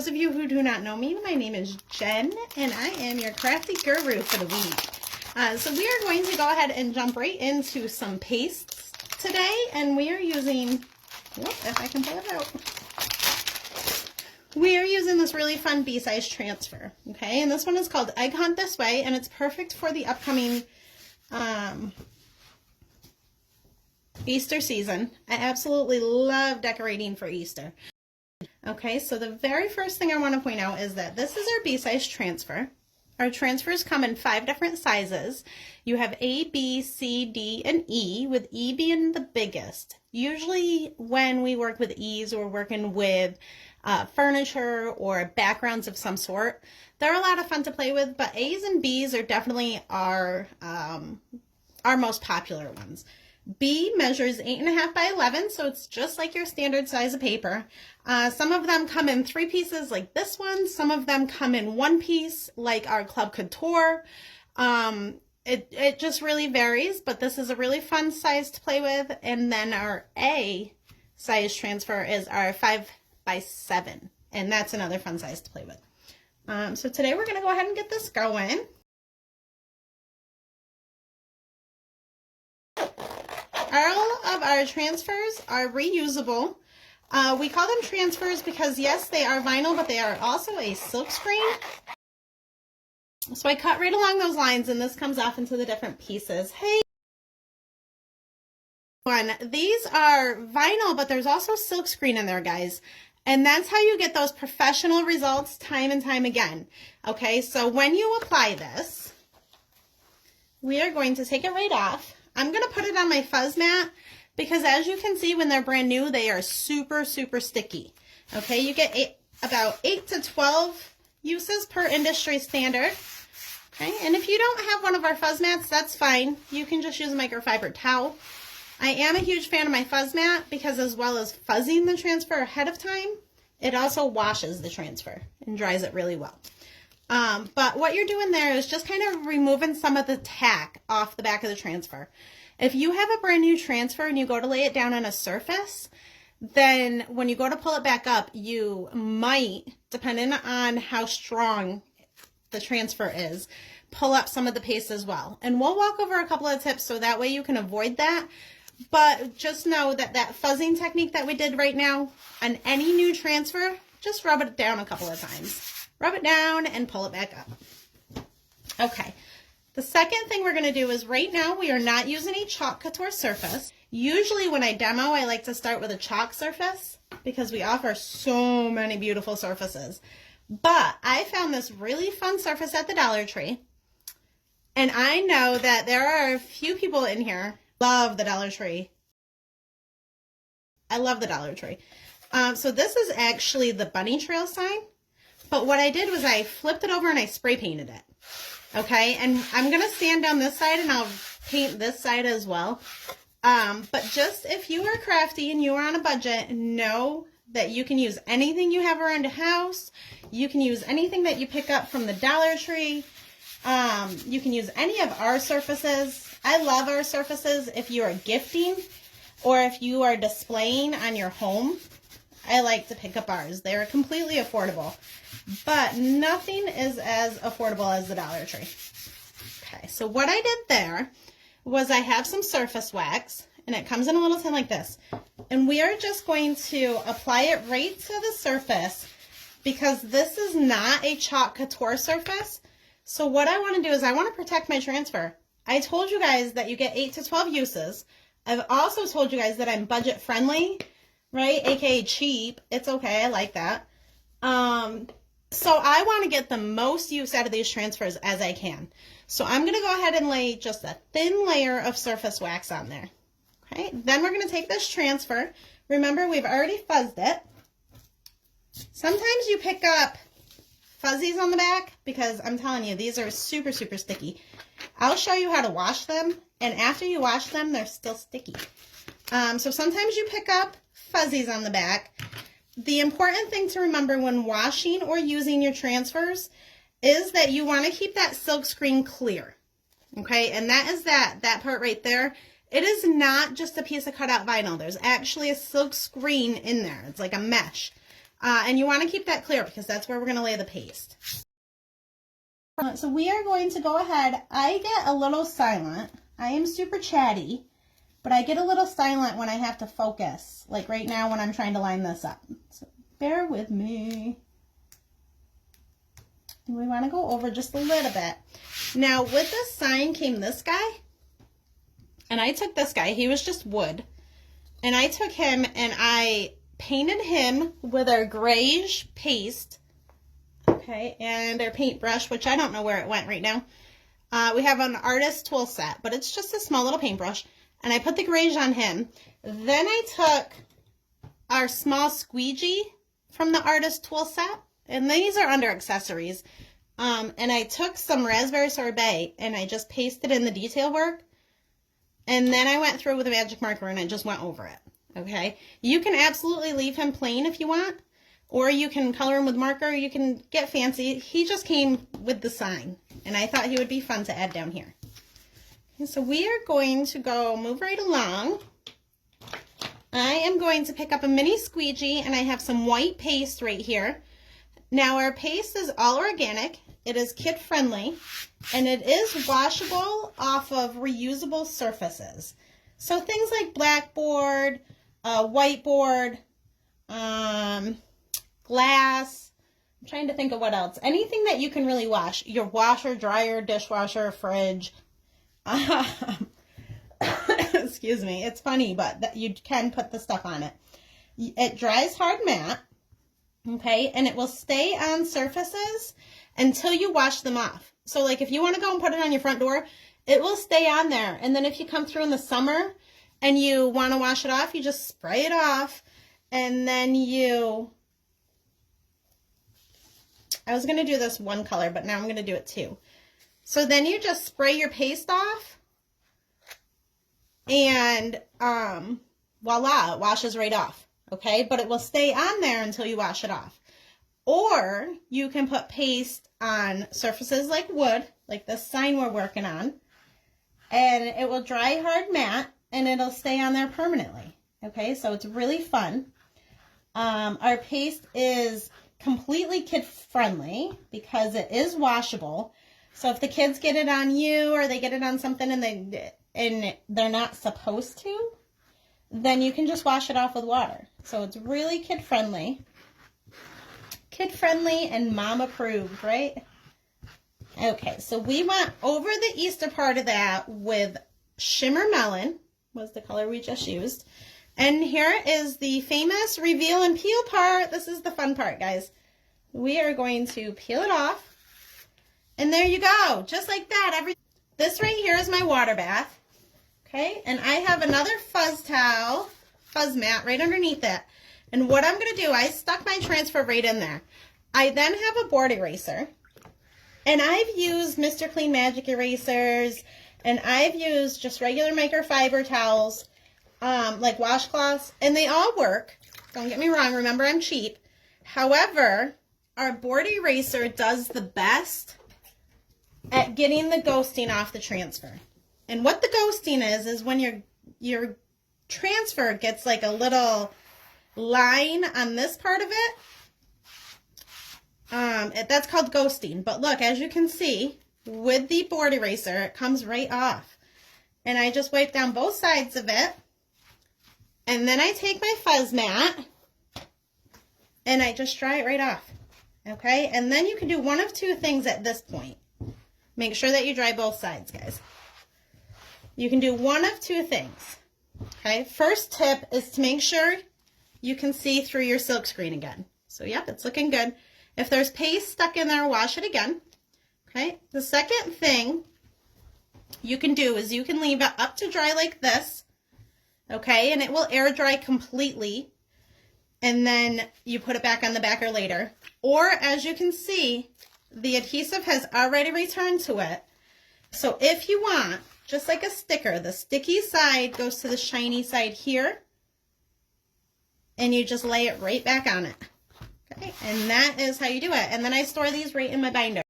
Those of you who do not know me, my name is Jen, and I am your crafty guru for the week. So we are going to go ahead and jump right into some pastes today, and we are using, if I can pull it out, we are using this really fun B-size transfer, okay? And this one is called Egg Hunt This Way, and it's perfect for the upcoming Easter season. I absolutely love decorating for Easter. Okay, so the very first thing I want to point out is that this is our B-size transfer. Our transfers come in 5 different sizes. You have A, B, C, D, and E, with E being the biggest. Usually when we work with E's, we're working with furniture or backgrounds of some sort. They're a lot of fun to play with, but A's and B's are definitely our most popular ones. B measures 8.5 by 11, so it's just like your standard size of paper. Some of them come in 3 pieces like this one. Some of them come in 1 piece like our Club Couture. It just really varies, but this is a really fun size to play with. And then our A size transfer is our 5 by 7, and that's another fun size to play with. So today we're going to go ahead and get this going. All of our transfers are reusable. We call them transfers because yes, they are vinyl, but they are also a silk screen. So I cut right along those lines, and this comes off into the different pieces. Hey, these are vinyl, but there's also silk screen in there, guys. And that's how you get those professional results time and time again. Okay, so when you apply this, we are going to take it right off. I'm going to put it on my Fuzz Mat because as you can see, when they're brand new, they are super, super sticky. Okay, you get about 8 to 12 uses per industry standard. Okay, and if you don't have one of our Fuzz Mats, that's fine. You can just use a microfiber towel. I am a huge fan of my Fuzz Mat because as well as fuzzing the transfer ahead of time, it also washes the transfer and dries it really well. But what you're doing there is just kind of removing some of the tack off the back of the transfer. If you have a brand new transfer and you go to lay it down on a surface, then when you go to pull it back up, you might, depending on how strong the transfer is, pull up some of the paste as well. And we'll walk over a couple of tips so that way you can avoid that. But just know that that fuzzing technique that we did right now on any new transfer, just rub it down a couple of times. Rub it down and pull it back up. Okay, the second thing we're going to do is right now we are not using a chalk couture surface. Usually when I demo, I like to start with a chalk surface because we offer so many beautiful surfaces. But I found this really fun surface at the Dollar Tree. And I know that there are a few people in here who love the Dollar Tree. I love the Dollar Tree. So this is actually the bunny trail sign. But what I did was I flipped it over and I spray painted it. Okay, and I'm going to stand down this side and I'll paint this side as well. But just if you are crafty and you are on a budget, know that you can use anything you have around the house. You can use anything that you pick up from the Dollar Tree. You can use any of our surfaces. I love our surfaces if you are gifting or if you are displaying on your home. I like to pick up ours. They're completely affordable, but nothing is as affordable as the Dollar Tree. Okay, so what I did there was I have some surface wax, and it comes in a little tin like this, and we are just going to apply it right to the surface because this is not a chalk couture surface. So what I want to do is I want to protect my transfer. I told you guys that you get 8 to 12 uses. I've also told you guys that I'm budget friendly, right? AKA cheap. It's okay. I like that. So I want to get the most use out of these transfers as I can. So I'm going to go ahead and lay just a thin layer of surface wax on there. Okay. Then we're going to take this transfer. Remember, we've already fuzzed it. Sometimes you pick up fuzzies on the back because I'm telling you, these are super, super sticky. I'll show you how to wash them. And after you wash them, they're still sticky. So sometimes you pick up fuzzies on the back. The important thing to remember when washing or using your transfers is that you want to keep that silk screen clear. Okay, and that is that part right there. It is not just a piece of cutout vinyl. There's actually a silk screen in there. It's like a mesh. And you want to keep that clear because that's where we're going to lay the paste. So we are going to go ahead. I get a little silent. I am super chatty, but I get a little silent when I have to focus, like right now when I'm trying to line this up. So bear with me. We want to go over just a little bit. Now with this sign came this guy, and I took this guy. He was just wood, and I took him and I painted him with our grayish paste. Okay, and our paintbrush, which I don't know where it went right now. We have an artist tool set, but it's just a small little paintbrush. And I put the grayish on him. Then I took our small squeegee from the artist tool set. And these are under accessories. And I took some raspberry sorbet and I just pasted in the detail work. And then I went through with a magic marker and I just went over it. Okay, you can absolutely leave him plain if you want. Or you can color him with marker. You can get fancy. He just came with the sign. And I thought he would be fun to add down here. Okay, so we are going to move right along. I am going to pick up a mini squeegee. And I have some white paste right here. Now our paste is all organic. It is kid friendly. And it is washable off of reusable surfaces. So things like blackboard, whiteboard, glass. I'm trying to think of what else. Anything that you can really wash. Your washer, dryer, dishwasher, fridge. Excuse me. It's funny, but you can put the stuff on it. It dries hard matte. Okay. And it will stay on surfaces until you wash them off. So like if you want to go and put it on your front door, it will stay on there. And then if you come through in the summer and you want to wash it off, you just spray it off. And then I was going to do this one color, but now I'm going to do it two. So then you just spray your paste off and voila, it washes right off. Okay, but it will stay on there until you wash it off. Or you can put paste on surfaces like wood, like this sign we're working on, and it will dry hard matte and it'll stay on there permanently. Okay, so it's really fun. Our paste is completely kid friendly because it is washable. So if the kids get it on you or they get it on something and they're not supposed to, then you can just wash it off with water. So it's really kid friendly. Kid friendly and mom approved, right? Okay, so we went over the Easter part of that with Shimmer Melon, was the color we just used. And here is the famous reveal and peel part. This is the fun part, guys. We are going to peel it off. And there you go, just like that. This right here is my water bath. Okay, and I have another fuzz mat right underneath it. And what I'm going to do, I stuck my transfer right in there. I then have a board eraser. And I've used Mr. Clean Magic erasers. And I've used just regular microfiber towels, like washcloths. And they all work. Don't get me wrong. Remember, I'm cheap. However, our board eraser does the best at getting the ghosting off the transfer. And what the ghosting is when your transfer gets like a little line on this part of it, that's called ghosting. But look, as you can see, with the board eraser, it comes right off. And I just wipe down both sides of it. And then I take my fuzz mat and I just dry it right off. Okay, and then you can do one of two things at this point. Make sure that you dry both sides, guys. You can do one of two things. Okay, first tip is to make sure you can see through your silk screen again. So yep, it's looking good. If there's paste stuck in there, wash it again. Okay, the second thing you can do is you can leave it up to dry like this. Okay, and it will air dry completely. And then you put it back on the backer later. Or as you can see, the adhesive has already returned to it. So if you want, just like a sticker, the sticky side goes to the shiny side here. And you just lay it right back on it. Okay, and that is how you do it. And then I store these right in my binder.